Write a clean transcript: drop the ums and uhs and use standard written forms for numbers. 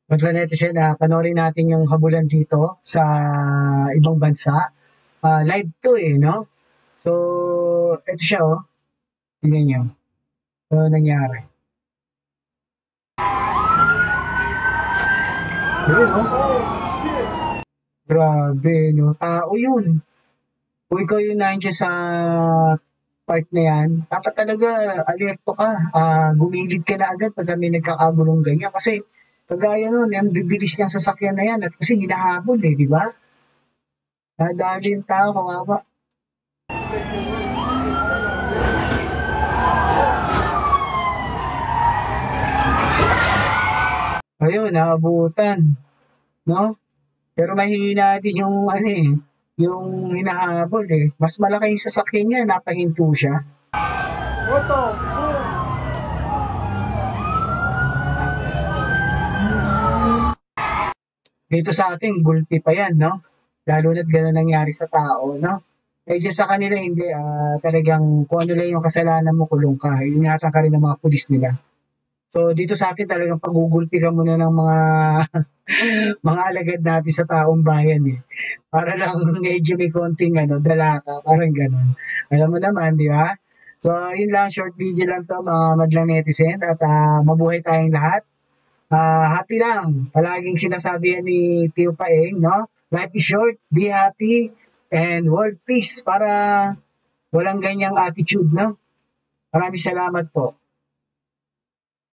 Mga netizen, panoorin natin yung habulan dito sa ibang bansa. Live to eh, no? So, ito siya oh. Tingnan nyo. Ano nangyari? Yun oh. Grabe, no? Tao yun. Kung ikaw yung nandiyan sa part na yan, dapat talaga alerto ka. Gumilid ka na agad pag may nagkakagulong ganyan. Kasi kagaya nun, ang bibilis niyang sasakyan na yan. At kasi hinahabol eh, di ba? Nadali yung tao, kawawa. Ayun, naabutan. No? Pero mahihina din yung ano eh, yung hinahabol eh. Mas malaki yung sasakyan niya, napahinto siya. Dito sa atin, gulpi pa yan, no? Lalo na't gano'n nangyari sa tao, no? Eh, dyan sa kanila, hindi, talagang kung ano lang yung kasalanan mo, kulong ka. Ingatan ka rin ng mga pulis nila. So, dito sa atin talagang pagugulpi ka muna ng mga mga alagad natin sa taong bayan eh. Para lang medyo may konting ano, dala ka, parang gano'n. Alam mo naman, di ba? So, yun lang, short video lang to mga madlang netizen at mabuhay tayong lahat. Happy lang. Palaging sinasabi yan ni Tio Paeng, no? Life is short, be happy, and world peace para walang ganyang attitude, no? Maraming salamat po.